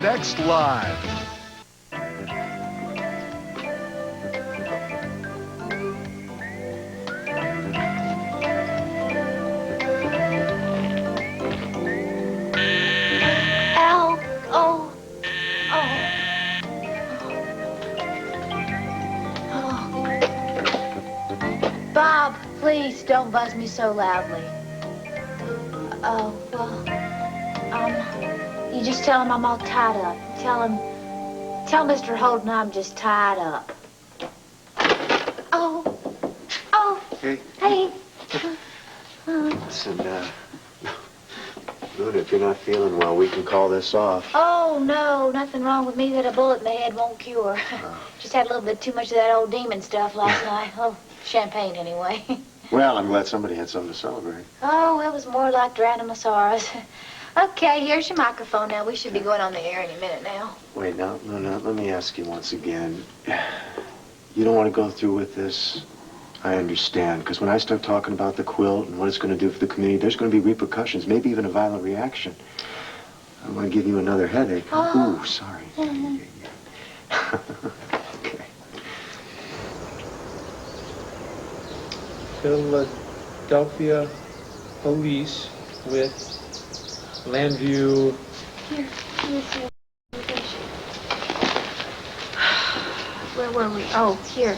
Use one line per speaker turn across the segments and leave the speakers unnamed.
Next live.
Al, oh. Bob, please don't buzz me so loudly. Oh, well, you just tell him I'm all tied up. Tell Mr. Holden I'm just tied up. Oh.
Hey.
Hey.
Listen, Luna, if you're not feeling well, we can call this off.
Oh, no, nothing wrong with me that a bullet in the head won't cure. Just had a little bit too much of that old demon stuff last night. Oh, champagne anyway.
Well, I'm glad somebody had something to celebrate.
Oh, it was more like drowning my sorrows. Okay, here's your microphone now. We should be going on the air any minute now.
Wait, now, Luna, let me ask you once again. You don't want to go through with this? I understand, because when I start talking about the quilt and what it's going to do for the community, there's going to be repercussions, maybe even a violent reaction. I don't want to give you another headache.
Oh.
Ooh, sorry. Okay.
Philadelphia police with Landview.
Here's your invitation. Where were we? Oh, here.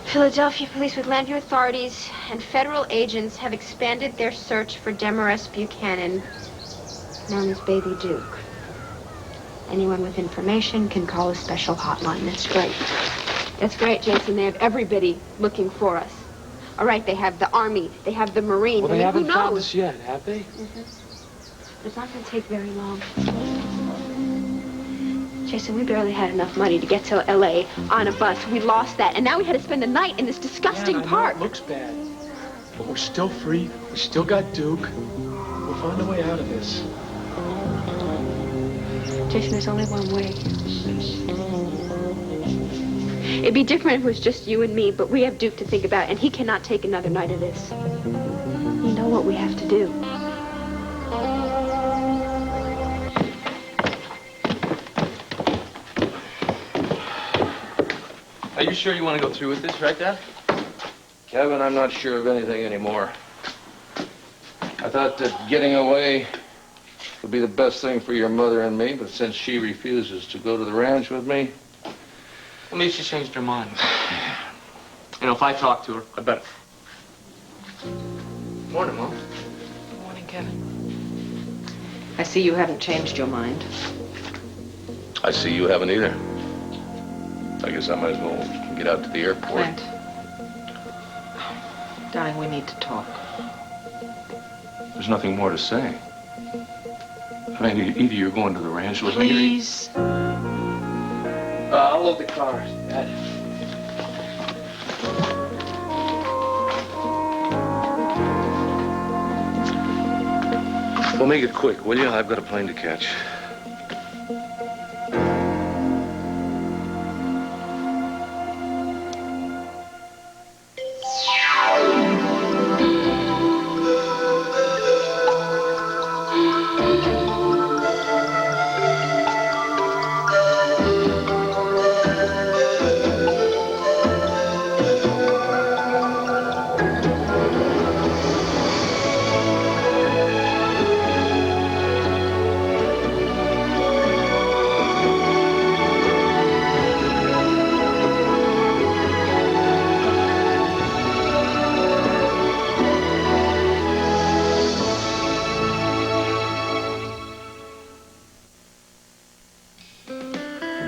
Philadelphia police with Landview authorities and federal agents have expanded their search for Demarest Buchanan, known as Baby Duke. Anyone with information can call a special hotline. That's great. That's great, Jason. They have everybody looking for us. All right, they have the Army, they have the Marines.
Well, they haven't
who knows?
found us yet, have they?
It's not going to take very long. Jason, we barely had enough money to get to L.A. on a bus. We lost that, and now we had to spend the night in this disgusting park.
It looks bad, but we're still free. We still got Duke. We'll find a way out of this.
Jason, there's only one way. It'd be different if it was just you and me, but we have Duke to think about, and he cannot take another night of this. You know what we have to do.
Are you sure you want to go through with this, right, Dad? Kevin, I'm not sure of anything anymore. I thought that getting away would be the best thing for your mother and me, but since she refuses to go to the ranch with me...
Well, maybe she changed her mind. You know, if I talk to her, I better. Morning, Mom.
Good morning, Kevin. I see you haven't changed your mind.
I see you haven't either. I guess I might as well get out to the airport.
Clint. Darling, we need to talk.
There's nothing more to say. I mean, either you're going to the ranch with me...
Please.
I'll load the car, Dad.
Well, make it quick, will you? I've got a plane to catch.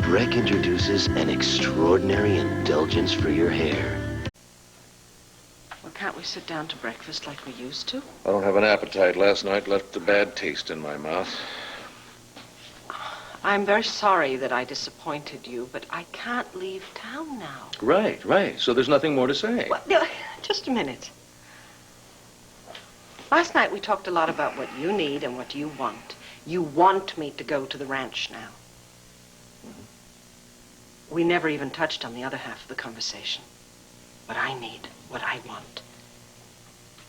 Breck introduces an extraordinary indulgence for your hair.
Well, can't we sit down to breakfast like we used to?
I don't have an appetite. Last night left a bad taste in my mouth.
I'm very sorry that I disappointed you, but I can't leave town now.
Right, right. So there's nothing more to say.
Well, just a minute. Last night we talked a lot about what you need and what you want. You want me to go to the ranch now. We never even touched on the other half of the conversation. What I need, what I want.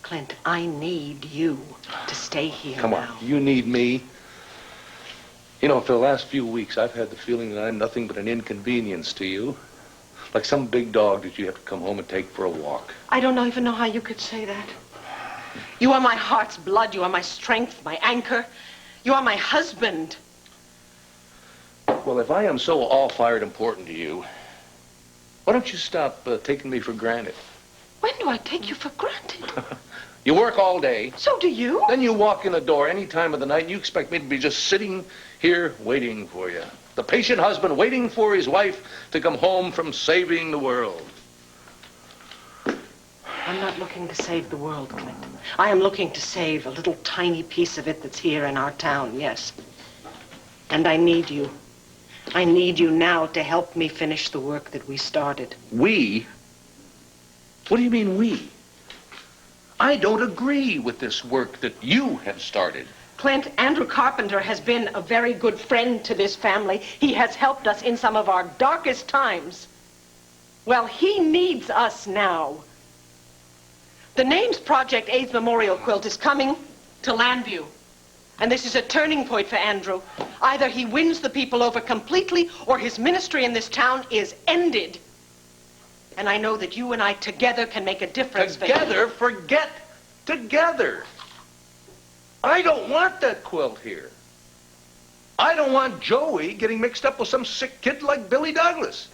Clint, I need you to stay here
Come
now.
on, you need me. You know, for the last few weeks, I've had the feeling that I'm nothing but an inconvenience to you. Like some big dog that you have to come home and take for a walk.
I don't even know how you could say that. You are my heart's blood. You are my strength, my anchor. You are my husband.
Well, if I am so all-fired important to you, why don't you stop taking me for granted?
When do I take you for granted?
You work all day.
So do you.
Then you walk in the door any time of the night and you expect me to be just sitting here waiting for you. The patient husband waiting for his wife to come home from saving the world.
I'm not looking to save the world, Clint. I am looking to save a little tiny piece of it that's here in our town, yes. And I need you. I need you now to help me finish the work that we started.
We? What do you mean we? I don't agree with this work that you have started.
Clint, Andrew Carpenter has been a very good friend to this family. He has helped us in some of our darkest times. Well, he needs us now. The Names Project AIDS Memorial Quilt is coming to Landview. And this is a turning point for Andrew. Either he wins the people over completely or his ministry in this town is ended. And I know that you and I together can make a difference.
Together? Forget together. I don't want that quilt here. I don't want Joey getting mixed up with some sick kid like Billy Douglas.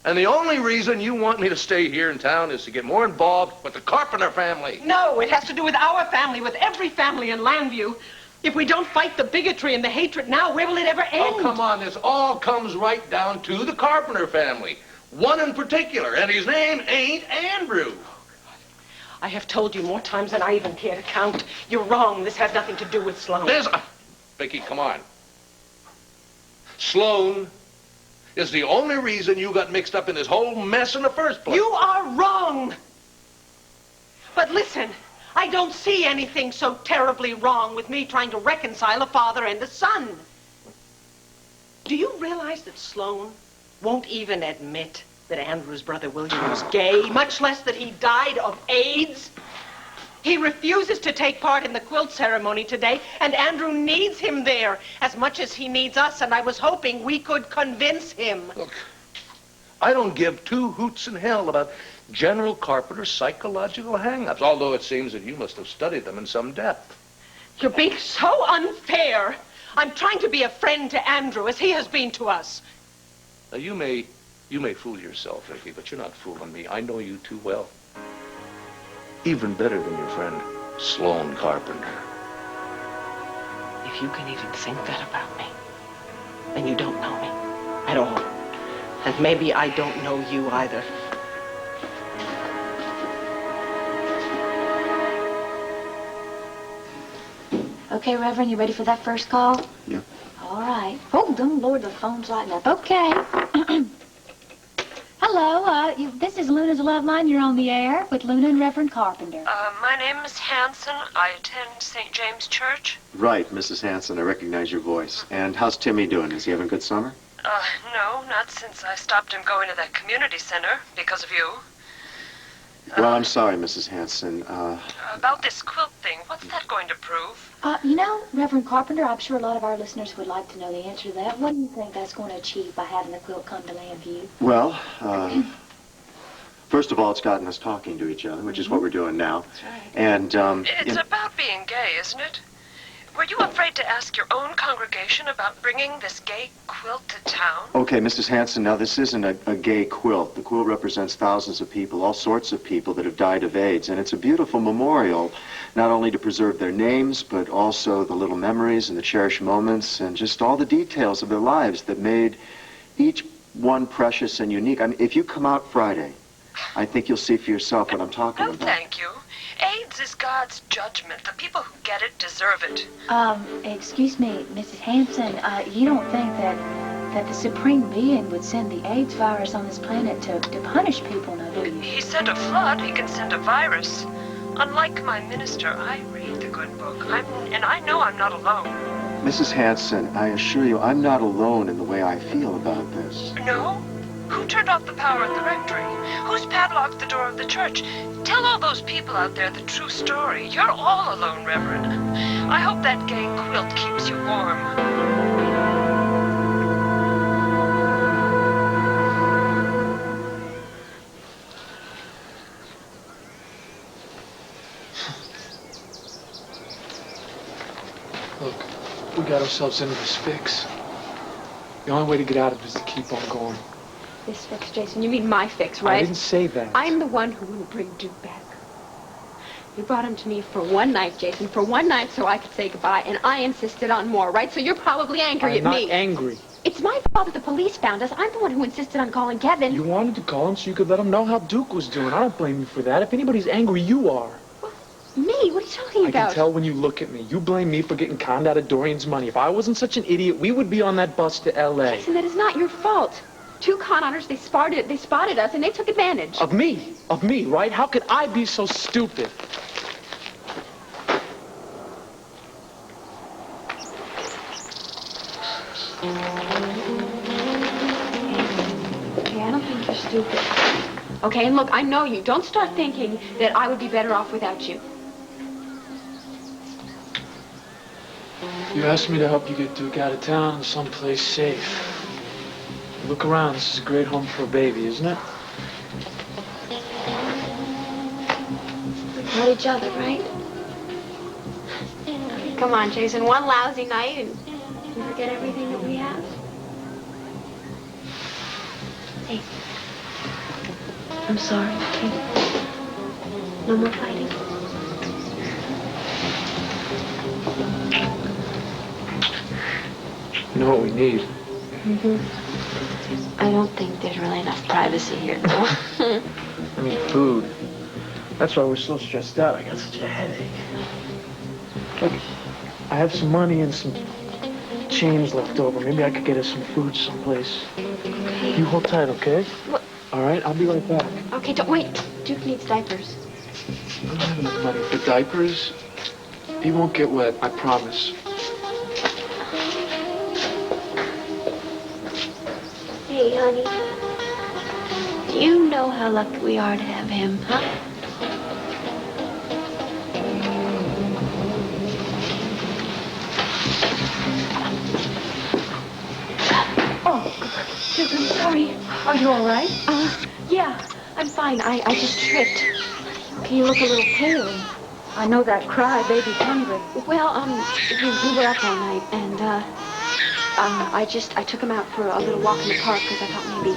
And the only reason you want me to stay here in town is to get more involved with the Carpenter family.
No, it has to do with our family, with every family in Landview. If we don't fight the bigotry and the hatred now, where will it ever end?
Oh, come on. This all comes right down to the Carpenter family. One in particular, and his name ain't Andrew.
I have told you more times than I even care to count. You're wrong. This has nothing to do with Sloan.
Vicki, come on. Sloan is the only reason you got mixed up in this whole mess in the first place.
You are wrong. But listen, I don't see anything so terribly wrong with me trying to reconcile a father and a son. Do you realize that Sloan won't even admit that Andrew's brother William was gay, much less that he died of AIDS? He refuses to take part in the quilt ceremony today, and Andrew needs him there as much as he needs us, and I was hoping we could convince him.
Look, I don't give two hoots in hell about General Carpenter's psychological hang-ups, although it seems that you must have studied them in some depth.
You're being so unfair. I'm trying to be a friend to Andrew, as he has been to us.
Now, you may fool yourself, Vicki, but you're not fooling me. I know you too well. Even better than your friend, Sloan Carpenter.
If you can even think that about me, then you don't know me at all. And maybe I don't know you either.
Okay, Reverend, you ready for that first call?
Yeah.
All right. Oh, good Lord, the phone's lighting up. Okay. Hello, this is Luna's Love Line. You're on the air with Luna and Reverend Carpenter.
My name is Hanson. I attend St. James Church.
Right, Mrs. Hanson, I recognize your voice. And how's Timmy doing? Is he having a good summer?
No, not since I stopped him going to that community center because of you.
Well, I'm sorry, Mrs. Hanson.
About this quilt thing, what's that going to prove?
You know, Reverend Carpenter, I'm sure a lot of our listeners would like to know the answer to that. What do you think that's going to achieve by having the quilt come to Landview?
Well, first of all, it's gotten us talking to each other, which is what we're doing now.
That's right.
And,
It's about being gay, isn't it? Were you afraid to ask your own congregation about bringing this gay quilt to town?
Okay, Mrs. Hanson, now this isn't a gay quilt. The quilt represents thousands of people, all sorts of people that have died of AIDS. And it's a beautiful memorial, not only to preserve their names, but also the little memories and the cherished moments and just all the details of their lives that made each one precious and unique. I mean, if you come out Friday, I think you'll see for yourself what I'm talking about.
No, thank you. AIDS is God's judgment. The people who get it deserve it.
Excuse me, Mrs. Hanson, you don't think that the Supreme Being would send the AIDS virus on this planet to punish people, now, do you?
He sent a flood, he can send a virus. Unlike my minister, I read the good book. And I know I'm not alone.
Mrs. Hanson, I assure you, I'm not alone in the way I feel about this.
No? Who turned off the power at the rectory? Who's padlocked the door of the church? Tell all those people out there the true story. You're all alone, Reverend. I hope that gay quilt keeps you warm.
got ourselves into this fix. The only way to get out of it is to keep on going.
This fix, Jason? You mean my fix, right?
I didn't say that.
I'm the one who wouldn't bring Duke back. You brought him to me for one night, Jason, for one night so I could say goodbye, and I insisted on more, right? So you're probably angry at me.
I'm not angry.
It's my fault that the police found us. I'm the one who insisted on calling Kevin.
You wanted to call him so you could let him know how Duke was doing. I don't blame you for that. If anybody's angry, you are.
Me? What are you talking about?
I can tell when you look at me. You blame me for getting conned out of Dorian's money. If I wasn't such an idiot, we would be on that bus to L.A.
Jason, that is not your fault. Two con artists, they spotted us, and they took advantage.
Of me, right? How could I be so stupid?
Okay, I don't think you're stupid. Okay, and look, I know you. Don't start thinking that I would be better off without you.
You asked me to help you get Duke out of town someplace safe. Look around. This is a great home for a baby, isn't it?
We got each other, right? Come on, Jason. One lousy night and we forget everything that we have. Hey. I'm sorry, okay? No more fighting.
You know what we need?
Mm-hmm. I don't think there's really enough privacy here, though.
I mean, food. That's why we're so stressed out. I got such a headache. Look, I have some money and some change left over. Maybe I could get us some food someplace.
Okay.
You hold tight, okay?
What?
All right, I'll be right back.
Okay, don't wait. Duke needs diapers.
I don't have enough money for diapers. He won't get wet, I promise.
Hey, honey. Do you know how lucky we are to have him, huh? Oh, Duke, I'm sorry.
Are you all right?
Yeah, I'm fine. I just tripped. Okay, you look a little pale.
I know that cry, baby's hungry.
Well, we were up all night, and, I took him out for a little walk in the park because I thought maybe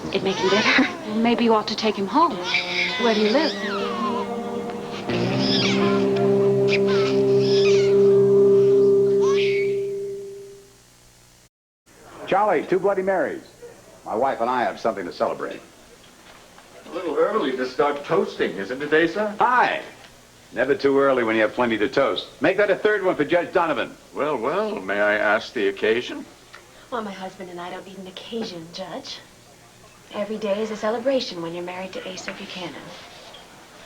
it'd make him better.
Maybe you ought to take him home. Where do you live?
Charlie, 2 Bloody Marys. My wife and I have something to celebrate.
A little early to start toasting, isn't it, Asa?
Hi. Never too early when you have plenty to toast. Make that a 3rd one for Judge Donovan.
Well, well, may I ask the occasion?
Well, my husband and I don't need an occasion, Judge. Every day is a celebration when you're married to Asa Buchanan.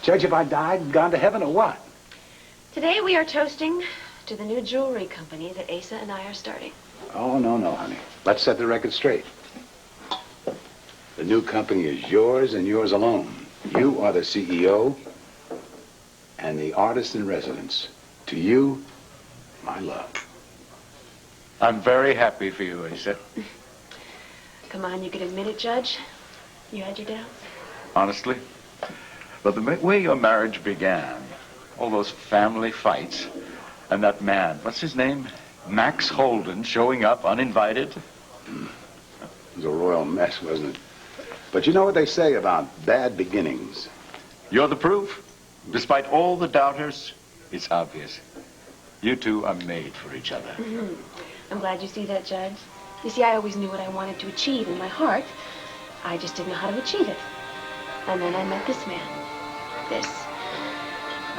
Judge, have I died and gone to heaven or what?
Today we are toasting to the new jewelry company that Asa and I are starting.
Oh, no, honey. Let's set the record straight. The new company is yours and yours alone. You are the CEO and the artist in residence. To you, my love.
I'm very happy for you, Asa.
Come on, you can admit it, Judge. You had your doubts.
Honestly? But the way your marriage began, all those family fights, and that man, what's his name? Max Holden showing up uninvited?
It was a royal mess, wasn't it? But you know what they say about bad beginnings.
You're the proof. Despite all the doubters, it's obvious. You two are made for each other.
Mm-hmm. I'm glad you see that, Judge. You see, I always knew what I wanted to achieve in my heart. I just didn't know how to achieve it. And then I met this man. This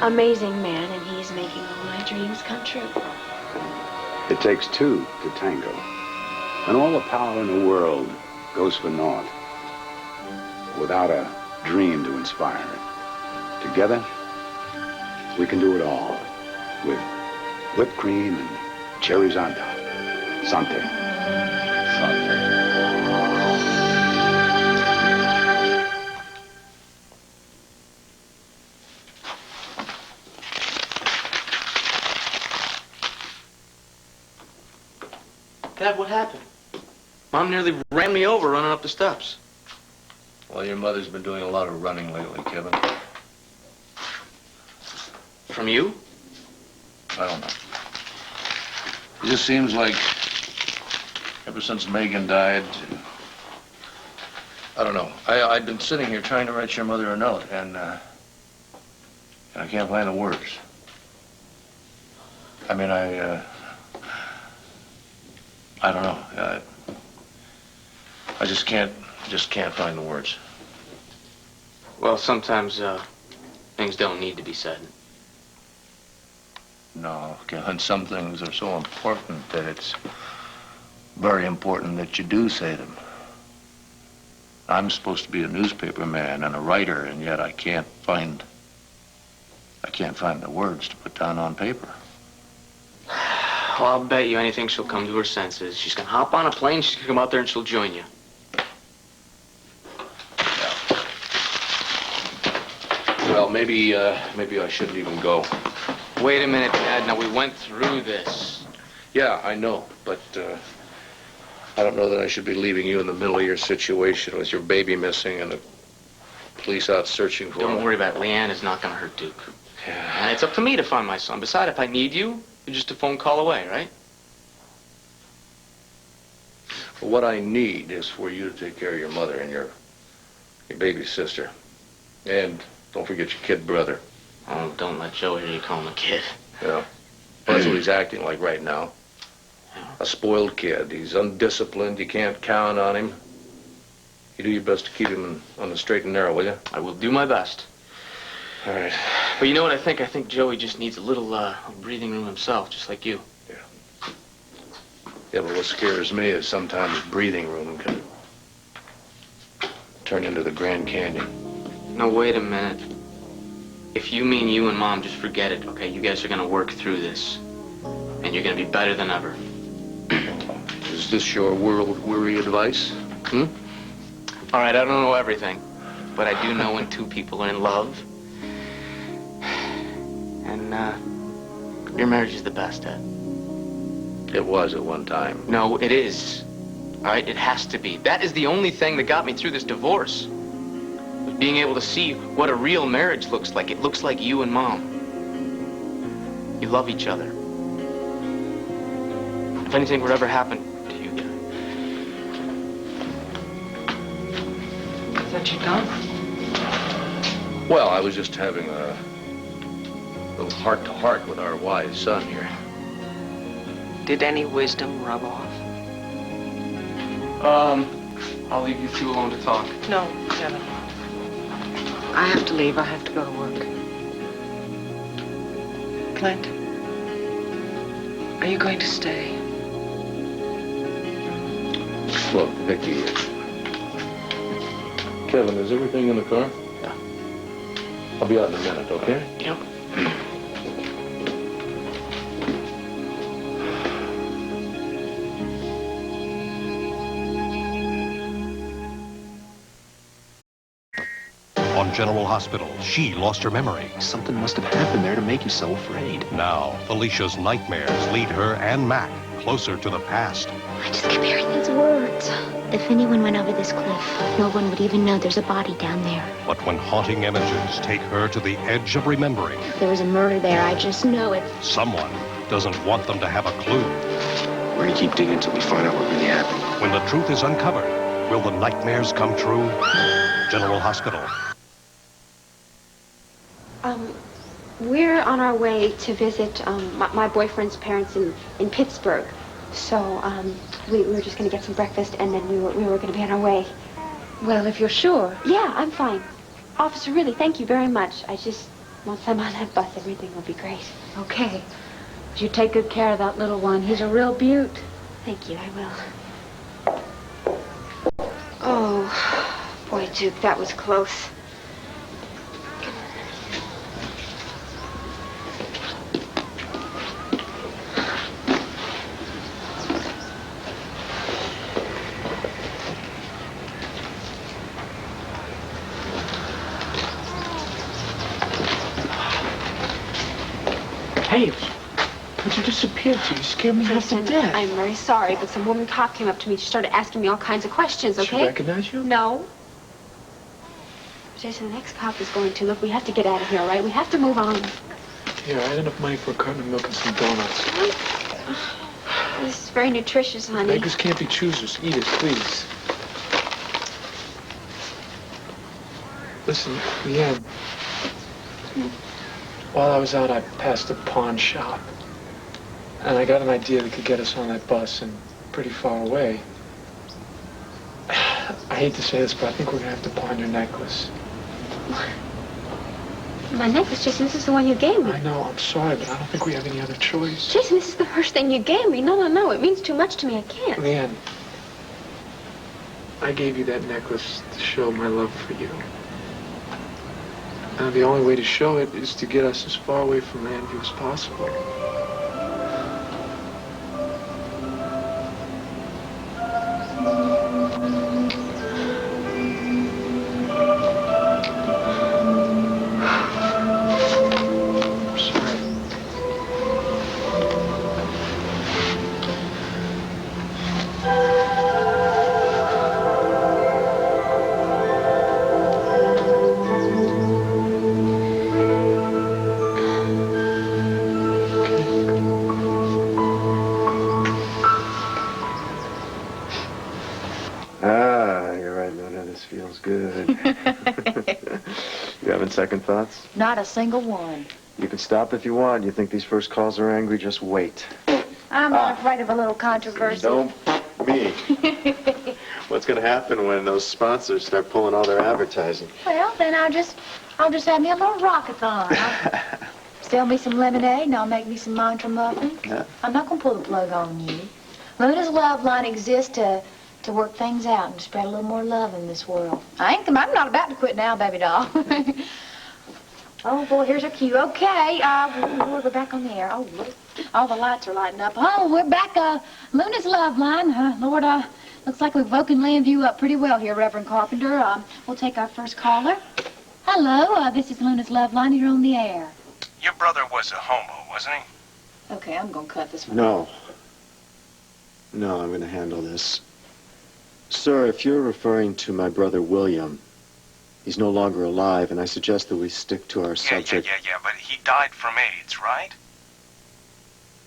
amazing man, and he's making all my dreams come true.
It takes 2 to tango. And all the power in the world goes for naught without a dream to inspire it. Together, we can do it all with whipped cream and cherries on top. Sante.
Sante.
Dad, what happened? Mom nearly ran me over running up the steps.
Well, your mother's been doing a lot of running lately, Kevin.
From you?
I don't know. It just seems like ever since Megan died, I don't know. I've been sitting here trying to write your mother a note, and I can't find the words. I mean, I don't know. I just can't find the words.
Well, sometimes things don't need to be said.
No, and some things are so important that it's very important that you do say them. I'm supposed to be a newspaper man and a writer, and yet I can't find the words to put down on paper.
Well, I'll bet you anything she'll come to her senses. She's gonna hop on a plane, she's gonna come out there and she'll join you.
Well, maybe I shouldn't even go.
Wait a minute, Dad. Now, we went through this.
Yeah, I know, but I don't know that I should be leaving you in the middle of your situation with your baby missing and the police out searching for him.
Don't worry about it. Leanne is not gonna hurt Duke.
Yeah.
And it's up to me to find my son. Besides, if I need you, you're just a phone call away, right?
Well, what I need is for you to take care of your mother and your baby sister. And don't forget your kid brother.
Oh, don't let Joe hear you call him a kid.
Yeah. Well, that's what he's acting like right now. A spoiled kid. He's undisciplined. You can't count on him. You do your best to keep him on the straight and narrow, will you?
I will do my best.
All right.
But you know what I think? I think Joey just needs a little breathing room himself, just like you.
Yeah. Yeah, but what scares me is sometimes breathing room can turn into the Grand Canyon.
No, wait a minute. If you mean you and Mom, just forget it, okay? You guys are gonna work through this. And you're gonna be better than ever.
Is this your world-weary advice?
All right, I don't know everything. But I do know when two people are in love. And, your marriage is the best, Ed.
It was at one time.
No, it is. All right, it has to be. That is the only thing that got me through this divorce. Was being able to see what a real marriage looks like. It looks like you and Mom. You love each other. If anything would ever happen to you guys.
Is that you done?
Well, I was just having a little heart-to-heart with our wise son here.
Did any wisdom rub off?
I'll leave you two alone to talk.
No, Kevin. I have to leave. I have to go to work. Clint, are you going to stay?
Look, Vicky. Kevin, is everything in the car?
Yeah.
I'll be out in a minute, okay?
Yep.
On General Hospital, she lost her memory.
Something must have happened there to make you so afraid.
Now, Felicia's nightmares lead her and Mac closer to the past.
I just keep hearing these words. If anyone went over this cliff, no one would even know there's a body down there.
But when haunting images take her to the edge of remembering,
If there was a murder there, I just know it.
someone doesn't want them to have a clue.
We're gonna keep digging until we find out what really happened.
When the truth is uncovered, will the nightmares come true? General Hospital.
We're on our way to visit my boyfriend's parents in Pittsburgh. So we were just going to get some breakfast, and then we were going to be on our way.
Well, if you're sure.
Yeah, I'm fine. Officer, really, thank you very much. Once I'm on that bus, everything will be great.
Okay. But you take good care of that little one. He's a real beaut.
Thank you, I will. Oh, boy, Duke, that was close.
Hey, where'd you disappear to? You scared me half to death.
I'm very sorry, but some woman cop came up to me. She started asking me all kinds of questions, okay?
She recognize you?
No. Jason, the next cop is going to. Look, we have to get out of here, all right? We have to move on.
Here, I had enough money for a carton of milk and some donuts.
This is very nutritious, honey.
Beggars can't be choosers. Eat it, please. Listen, Leanne. While I was out, I passed a pawn shop. And I got an idea that could get us on that bus and pretty far away. I hate to say this, but I think we're going to have to pawn your necklace.
My necklace, Jason, this is the one you gave me.
I know, I'm sorry, but I don't think we have any other choice.
Jason, this is the first thing you gave me. No. It means too much to me. I can't.
Leanne, I gave you that necklace to show my love for you. And the only way to show it is to get us as far away from Landview as possible.
Second thoughts?
Not a single one.
You can stop if you want. You think these first calls are angry? Just wait.
I'm not afraid of a little controversy.
Don't me. What's going to happen when those sponsors start pulling all their advertising?
Well, then I'll just have me a little rockathon. I'll sell me some lemonade and I'll make me some mantra muffins.
Yeah.
I'm not going to pull the plug on you. Luna's Love Line exists to work things out and spread a little more love in this world. I'm not about to quit now, baby doll. Oh, boy, here's our cue. Okay, we're back on the air. Oh, look, all the lights are lighting up. Oh, we're back, Luna's Love Line. Lord, looks like we've woken Landview up pretty well here, Reverend Carpenter. We'll take our first caller. Hello, this is Luna's Love Line. You're on the air.
Your brother was a homo, wasn't he?
Okay, I'm going to cut this one.
No, I'm going to handle this. Sir, if you're referring to my brother William, he's no longer alive, and I suggest that we stick to our subject.
Yeah, but he died from AIDS, right?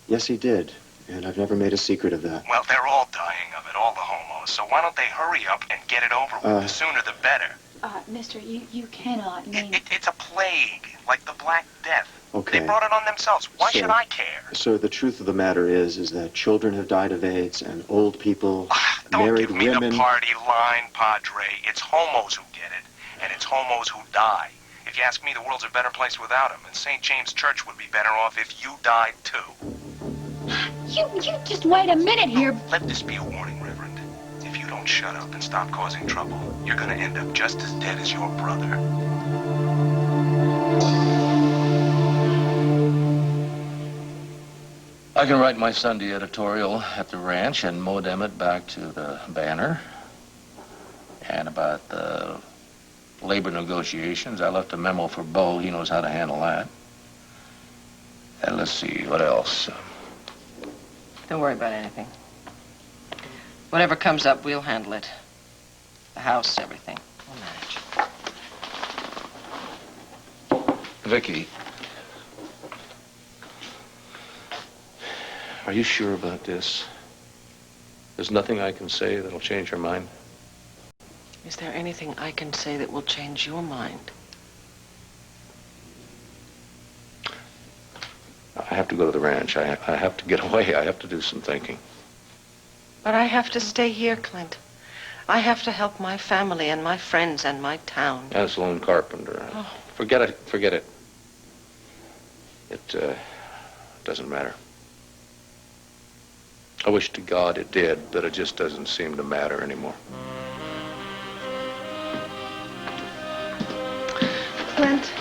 Yes, he did, and I've never made a secret of that.
Well, they're all dying of it, all the homos, so why don't they hurry up and get it over with? The sooner the better.
Mister, you cannot mean...
It's a plague, like the Black Death.
Okay.
They brought it on themselves. Why should I care?
Sir, the truth of the matter is that children have died of AIDS, and old people, married women...
Don't give me the party line, Padre. It's homos who get it, and it's homos who die. If you ask me, the world's a better place without them, and St. James Church would be better off if you died, too.
You just wait a minute here.
Let this be a warning, Reverend. If you don't shut up and stop causing trouble, you're gonna end up just as dead as your brother.
I can write my Sunday editorial at the ranch and modem it back to the Banner. And about the labor negotiations, I left a memo for Bo. He knows how to handle that. And let's see, what else?
Don't worry about anything. Whatever comes up, we'll handle it. The house, everything. We'll manage.
Vicky, are you sure about this? There's nothing I can say that'll change your mind?
Is there anything I can say that will change your mind?
I have to go to the ranch. I have to get away. I have to do some thinking.
But I have to stay here, Clint. I have to help my family and my friends and my town.
As Sloan Carpenter. Oh. Forget it. It doesn't matter. I wish to God it did, but it just doesn't seem to matter anymore.
Clint?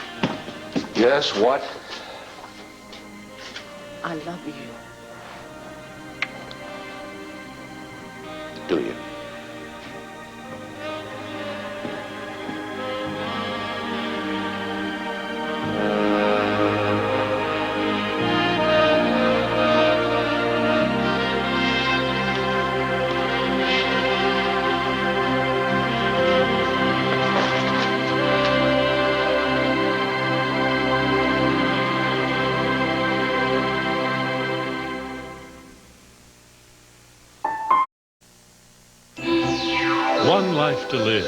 Yes, what?
I love you.
Do you?
One Life to Live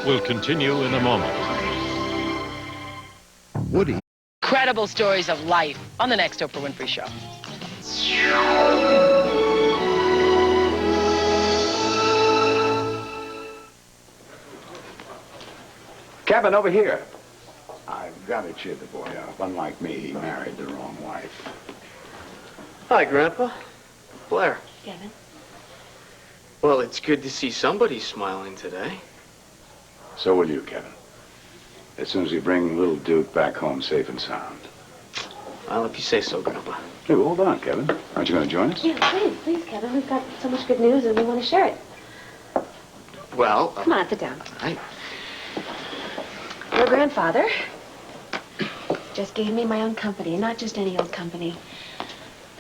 will continue in a moment.
Woody.
Incredible stories of life on the next Oprah Winfrey Show.
Kevin, over here. I've got to cheer the boy up. Unlike me, he married the wrong wife.
Hi, Grandpa. Blair.
Kevin.
Well, it's good to see somebody smiling today.
So will you, Kevin. As soon as we bring little Duke back home safe and sound.
Well, if you say so, Grandpa.
Hey, well, hold on, Kevin. Aren't you going to join us?
Yeah, please, Kevin. We've got so much good news and we want to share it.
Well...
Come on, sit down.
I...
Your grandfather just gave me my own company, not just any old company.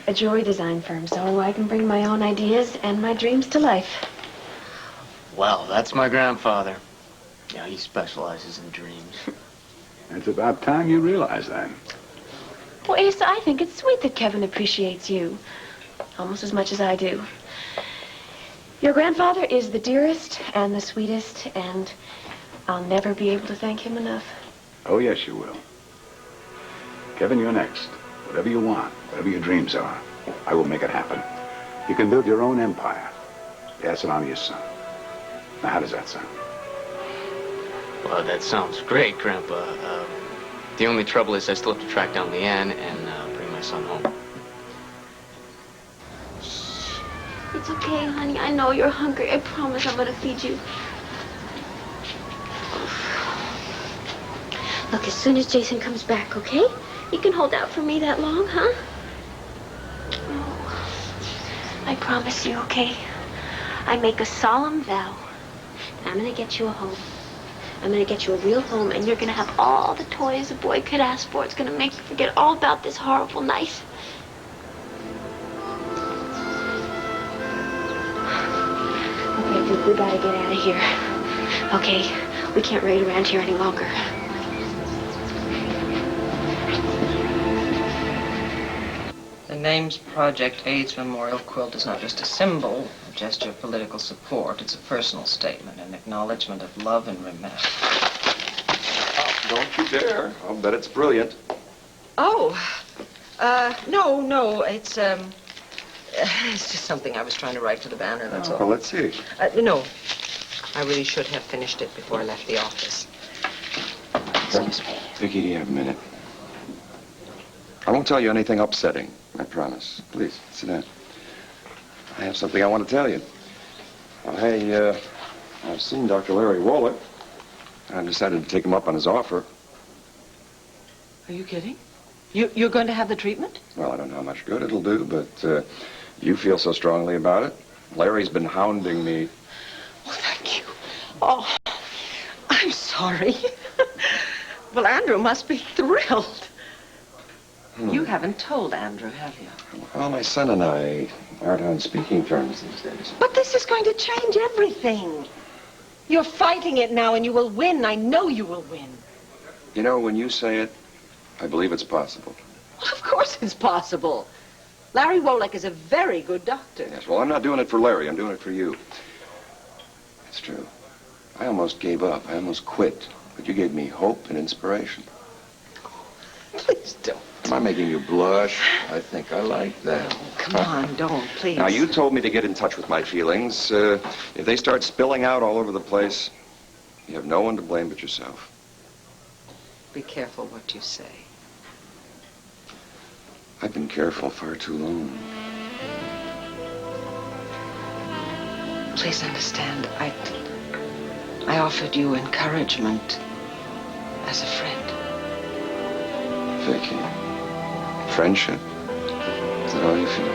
A jewelry design firm, so I can bring my own ideas and my dreams to life.
Well, that's my grandfather. Yeah, he specializes in dreams.
It's about time you realize that.
Well, Asa, I think it's sweet that Kevin appreciates you almost as much as I do. Your grandfather is the dearest and the sweetest, and I'll never be able to thank him enough.
Oh, yes, you will. Kevin, you're next. Whatever you want, whatever your dreams are, I will make it happen. You can build your own empire. Yes, and I'm your son. Now, how does that sound?
Well, that sounds great, Grandpa. The only trouble is I still have to track down Leanne and bring my son home.
Shh. It's okay, honey. I know you're hungry. I promise I'm going to feed you. Look, as soon as Jason comes back, okay? You can hold out for me that long, huh? Oh, I promise you, okay? I make a solemn vow. I'm going to get you a home. I'm going to get you a real home, and you're going to have all the toys a boy could ask for. It's going to make you forget all about this horrible night. Okay, Duke, we got to get out of here. Okay, we can't raid around here any longer.
The Names Project AIDS Memorial Quilt is not just a symbol, a gesture of political support. It's a personal statement, an acknowledgement of love and remembrance.
Oh, don't you dare. I'll bet it's brilliant.
Oh, no, it's just something I was trying to write to the banner, that's all.
Well, let's see.
No, I really should have finished it before I left the office. Excuse me.
Vicki, do you have a minute? I won't tell you anything upsetting, I promise. Please, sit down. I have something I want to tell you. I've seen Dr. Larry Waller. I decided to take him up on his offer.
Are you kidding? You're going to have the treatment?
Well, I don't know how much good it'll do, but you feel so strongly about it. Larry's been hounding me.
Oh, thank you. Oh, I'm sorry. Well, Andrew must be thrilled. You haven't told Andrew, have you?
Well, my son and I aren't on speaking terms these days.
But this is going to change everything. You're fighting it now, and you will win. I know you will win.
You know, when you say it, I believe it's possible.
Well, of course it's possible. Larry Wolek is a very good doctor.
Yes, well, I'm not doing it for Larry. I'm doing it for you. It's true. I almost gave up. I almost quit. But you gave me hope and inspiration.
Please don't.
Am I making you blush? I think I like that.
Oh, come on, don't, please.
Now, you told me to get in touch with my feelings. If they start spilling out all over the place, you have no one to blame but yourself.
Be careful what you say.
I've been careful far too long.
Please understand, I offered you encouragement as a friend.
Vicki, friendship? Is that all you feel?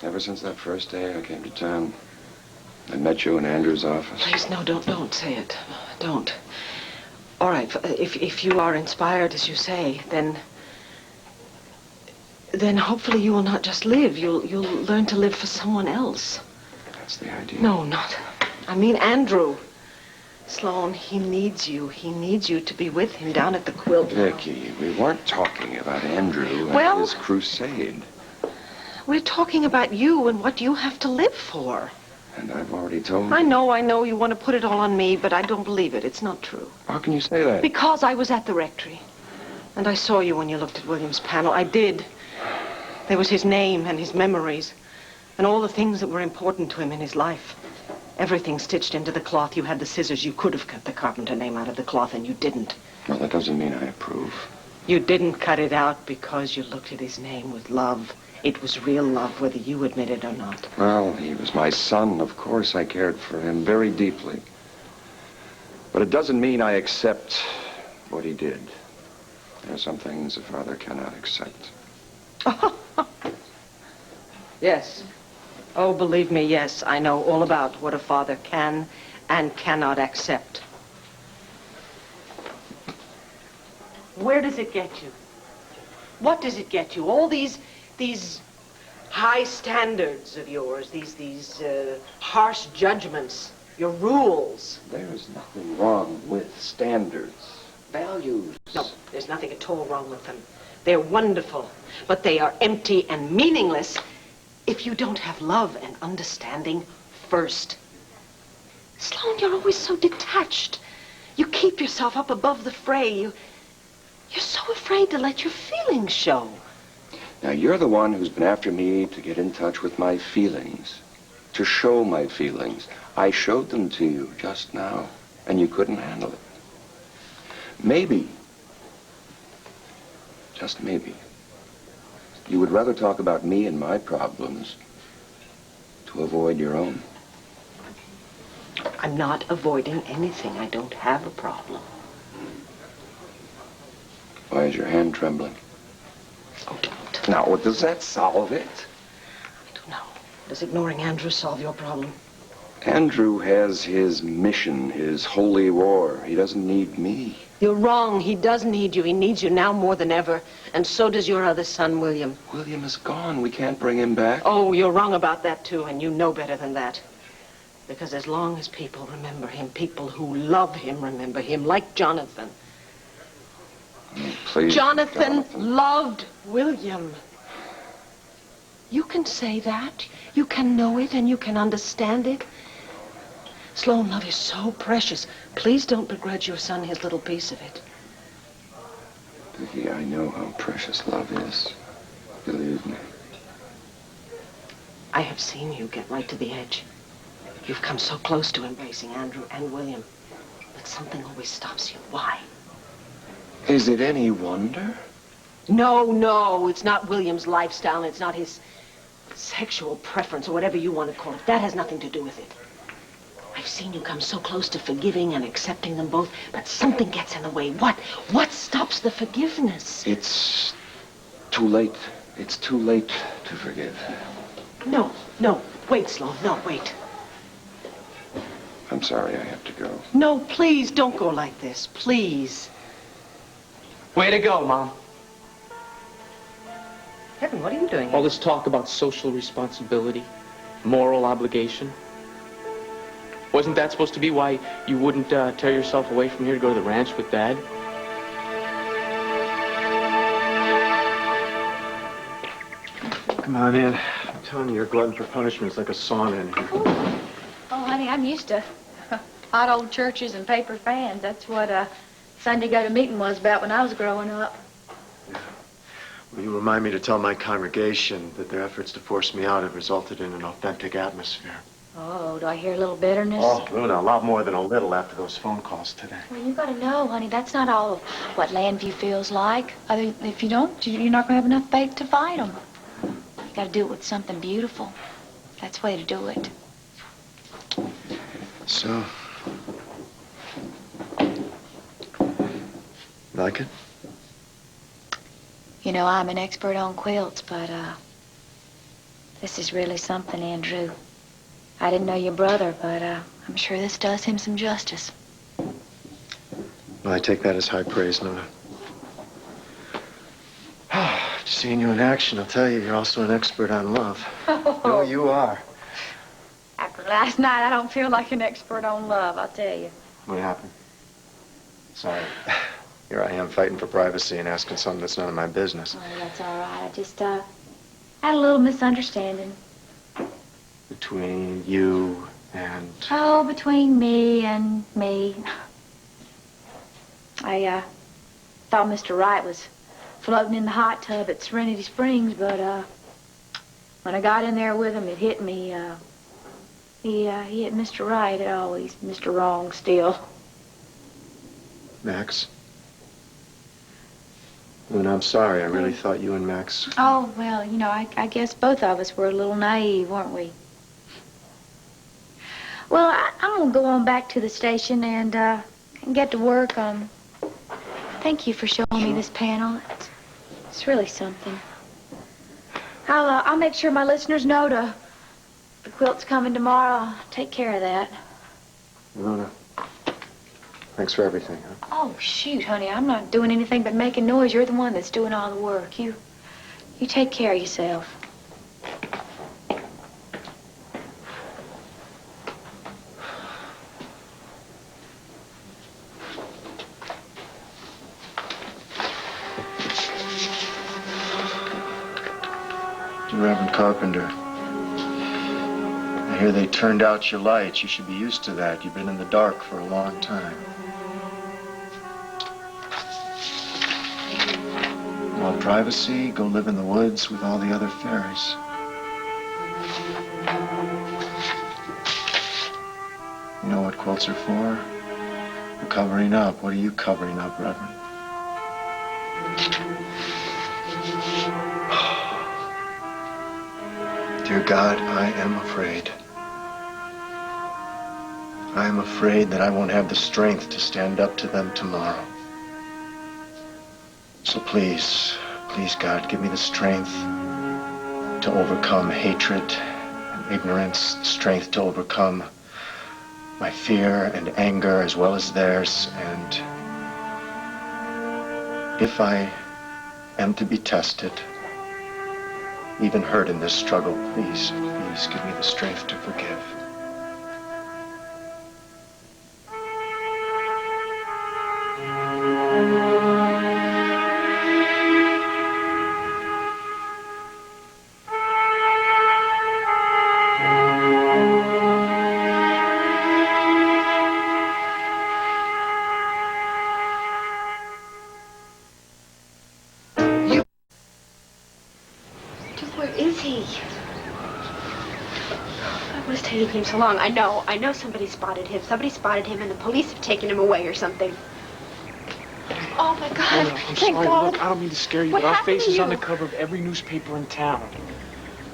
Ever since that first day I came to town, I met you in Andrew's office.
Please, no, don't say it. Don't. All right, if you are inspired, as you say, then hopefully you will not just live. You'll learn to live for someone else.
That's the idea.
No, not. I mean Andrew. Sloan, he needs you. He needs you to be with him down at the quilt.
Vicky, we weren't talking about Andrew and
Well-
his crusade.
We're talking about you and what you have to live for.
And I've already told you.
I know. You want to put it all on me, but I don't believe it. It's not true.
How can you say that?
Because I was at the rectory. And I saw you when you looked at William's panel. I did. There was his name and his memories. And all the things that were important to him in his life. Everything stitched into the cloth. You had the scissors. You could have cut the carpenter name out of the cloth, and you didn't.
Well, that doesn't mean I approve.
You didn't cut it out because you looked at his name with love. It was real love, whether you admit it or not.
Well, he was my son. Of course, I cared for him very deeply. But it doesn't mean I accept what he did. There are some things a father cannot accept.
Yes. Oh, believe me, yes. I know all about what a father can and cannot accept. Where does it get you? What does it get you? All these high standards of yours, these harsh judgments, your rules.
There's nothing wrong with standards, values.
No, there's nothing at all wrong with them. They're wonderful, but they are empty and meaningless if you don't have love and understanding first. Sloan, you're always so detached. You keep yourself up above the fray. You're so afraid to let your feelings show.
Now, you're the one who's been after me to get in touch with my feelings, to show my feelings. I showed them to you just now, and you couldn't handle it. Maybe, just maybe, you would rather talk about me and my problems to avoid your own.
I'm not avoiding anything. I don't have a problem.
Why is your hand trembling?
Oh, don't.
Now, does that solve it?
I don't know. Does ignoring Andrew solve your problem?
Andrew has his mission, his holy war. He doesn't need me.
You're wrong. He does need you. He needs you now more than ever. And so does your other son, William.
William is gone. We can't bring him back.
Oh, you're wrong about that, too, and you know better than that. Because as long as people remember him, people who love him remember him, like Jonathan.
Please,
Jonathan loved William. You can say that. You can know it, and you can understand it. Sloan, love is so precious. Please don't begrudge your son his little piece of it.
Vicky, I know how precious love is. Believe me.
I have seen you get right to the edge. You've come so close to embracing Andrew and William. But something always stops you. Why?
Is it any wonder?
No, it's not William's lifestyle. It's not his sexual preference or whatever you want to call it. That has nothing to do with it. I've seen you come so close to forgiving and accepting them both, but something gets in the way. What? What stops the forgiveness?
It's too late. It's too late to forgive.
No. Wait, Sloan. No, wait.
I'm sorry I have to go.
No, please, don't go like this. Please.
Way to go, Mom.
Kevin, what are you doing?
All this talk about social responsibility, moral obligation. Wasn't that supposed to be why you wouldn't tear yourself away from here to go to the ranch with Dad?
Come on in. I'm telling you, you're a glutton for punishment. It's like a sauna in here.
Oh, honey, I'm used to hot old churches and paper fans. That's what Sunday go-to meeting was about when I was growing up.
Well, you remind me to tell my congregation that their efforts to force me out have resulted in an authentic atmosphere.
Oh, do I hear a little bitterness?
Oh, Luna, a lot more than a little after those phone calls today.
Well, you gotta know, honey, that's not all of what Landview feels like. If you don't, you're not gonna have enough faith to fight them. You gotta do it with something beautiful. That's the way to do it.
So, like it?
You know, I'm an expert on quilts, but this is really something, Andrew. I didn't know your brother, but I'm sure this does him some justice.
Well, I take that as high praise, Nona. Just seeing you in action, I'll tell you, you're also an expert on love. No, you are.
After last night, I don't feel like an expert on love, I'll tell you.
What happened? Sorry. Here I am fighting for privacy and asking something that's none of my business.
Oh, that's all right. I just, had a little misunderstanding.
Between you and...
Oh, between me and me. I, thought Mr. Wright was floating in the hot tub at Serenity Springs, but, when I got in there with him, it hit me, he hit Mr. Right. Oh, he's Mr. Wrong still.
Max? Luna, I'm sorry. I really thought you and Max...
Oh, well, you know, I guess both of us were a little naive, weren't we? Well, I'm going to go on back to the station and get to work. Thank you for showing me this panel. It's really something. I'll make sure my listeners know the quilt's coming tomorrow. I'll take care of that.
Luna, thanks for everything, huh?
Oh, shoot, honey. I'm not doing anything but making noise. You're the one that's doing all the work. You take care of yourself.
Reverend Carpenter, I hear they turned out your lights. You should be used to that. You've been in the dark for a long time. Want privacy? Go live in the woods with all the other fairies. You know what quilts are for? For covering up. What are you covering up, Reverend? Dear God, I am afraid. I am afraid that I won't have the strength to stand up to them tomorrow. So please, please, God, give me the strength to overcome hatred and ignorance, strength to overcome my fear and anger as well as theirs. And if I am to be tested, even hurt in this struggle, please, please give me the strength to forgive.
Him so long. I know somebody spotted him. Somebody spotted him and the police have taken him away or something. Oh my God.
No, I'm
Thank
sorry.
God.
Look, I don't mean to scare you,
What
but our
happened
face
to
is
you?
on the cover of every newspaper in town.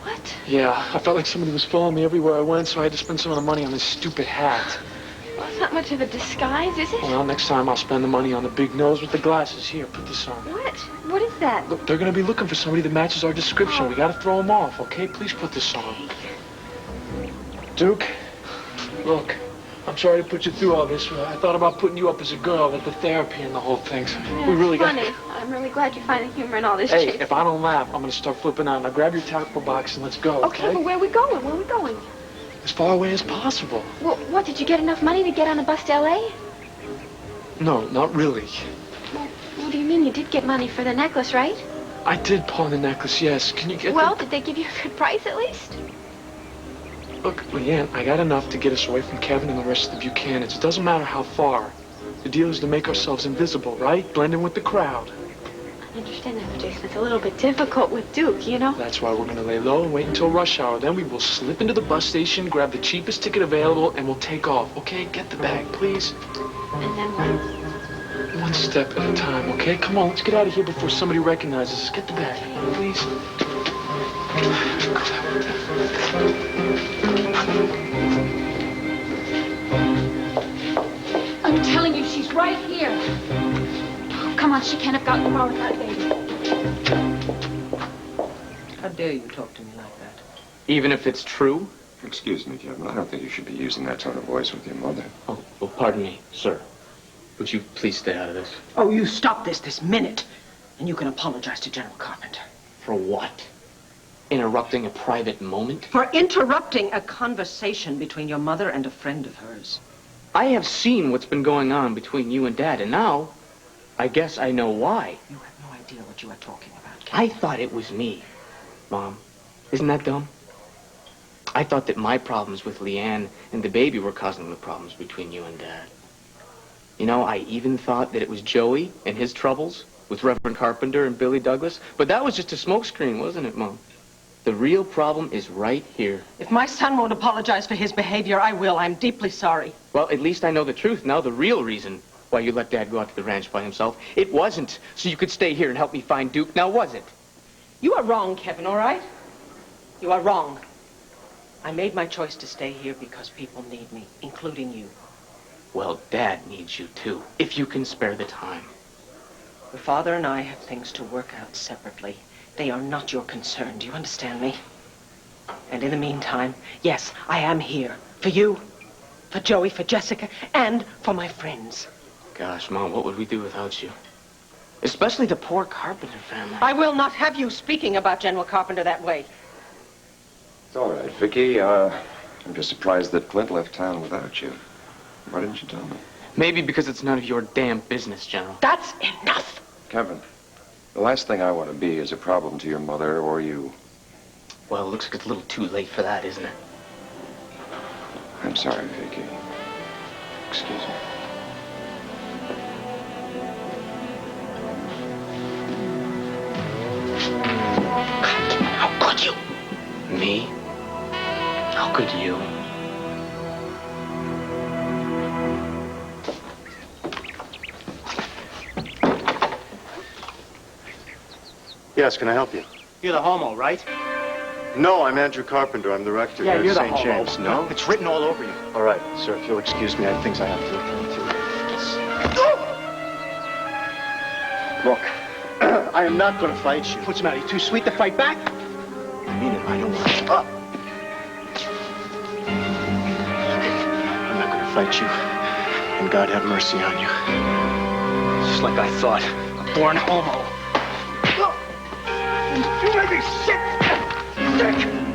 What?
Yeah, I felt like somebody was following me everywhere I went, so I had to spend some of the money on this stupid hat.
Well, it's not much of a disguise, is it?
Well, next time I'll spend the money on the big nose with the glasses. Here, put this on.
What? What is that?
Look, they're gonna be looking for somebody that matches our description. We gotta throw them off, okay? Please put this on. Duke, look. I'm sorry to put you through all this. I thought about putting you up as a girl at the therapy and the whole thing. So
Yeah,
we really
funny.
got.
I'm really glad you find the humor in all this.
Hey,
chase.
if I don't laugh, I'm gonna start flipping out. Now grab your tackle box and let's go.
Okay, but where are we going? Where are we going?
As far away as possible.
Well, what, did you get enough money to get on a bus to L.A.?
No, not really.
Well, what do you mean? You did get money for the necklace, right?
I did pawn the necklace, yes. Can you get
Well, did they give you a good price at least?
Look, Leanne, I got enough to get us away from Kevin and the rest of the Buchanans. It doesn't matter how far. The deal is to make ourselves invisible, right? Blend in with the crowd.
I understand that, but Jason, it's a little bit difficult with Duke, you know?
That's why we're gonna lay low and wait until rush hour. Then we will slip into the bus station, grab the cheapest ticket available, and we'll take off. Okay? Get the bag, please.
And then what?
One step at a time, okay? Come on, let's get out of here before somebody recognizes us. Get the bag, please.
I'm telling you, she's right here. Come on, she can't have gotten far without baby.
How dare you talk to me like that?
Even if it's true?
Excuse me, Kevin. I don't think you should be using that tone of voice with your mother.
Oh, well, pardon me, sir. Would you please stay out of this?
Oh, you stop this minute. And you can apologize to General Carpenter.
For what? Interrupting a private moment?
For interrupting a conversation between your mother and a friend of hers.
I have seen what's been going on between you and Dad, and now I guess I know why.
You have no idea what you are talking about,
I
Kevin.
thought it was me, Mom. Isn't that dumb? I thought that my problems with Leanne and the baby were causing the problems between you and Dad. You know, I even thought that it was Joey and his troubles with Reverend Carpenter and Billy Douglas, but that was just a smokescreen, wasn't it, Mom? The real problem is right here.
If my son won't apologize for his behavior, I will. I'm deeply sorry.
Well, at least I know the truth now, the real reason why you let Dad go out to the ranch by himself. It wasn't so you could stay here and help me find Duke, now was it?
You are wrong, Kevin, all right? You are wrong. I made my choice to stay here because people need me, including you.
Well, Dad needs you too, if you can spare the time.
Your father and I have things to work out separately. They are not your concern. Do you understand me? And in the meantime, yes, I am here. For you, for Joey, for Jessica, and for my friends.
Gosh, Mom, what would we do without you? Especially the poor Carpenter family.
I will not have you speaking about General Carpenter that way.
It's all right, Vicky. I'm just surprised that Clint left town without you. Why didn't you tell me?
Maybe because it's none of your damn business, General.
That's enough!
Kevin, the last thing I want to be is a problem to your mother or you.
Well, it looks like it's a little too late for that, isn't it?
I'm sorry, Vicky. Excuse me.
How could you? Me? How could you?
Yes, can I help you?
You're the homo, right?
No, I'm Andrew Carpenter. I'm the rector
Yeah,
here
you're
at
the
St.
homo.
James. No?
It's written all over you.
All right, sir, if you'll excuse me, I have things I have to attend to. Look, I am not going to fight you.
What's the matter? You too sweet to fight back?
I mean it. I don't want to. I'm not going to fight you. And God have mercy on you.
Just like I thought. A born homo. You make me sick! Sick!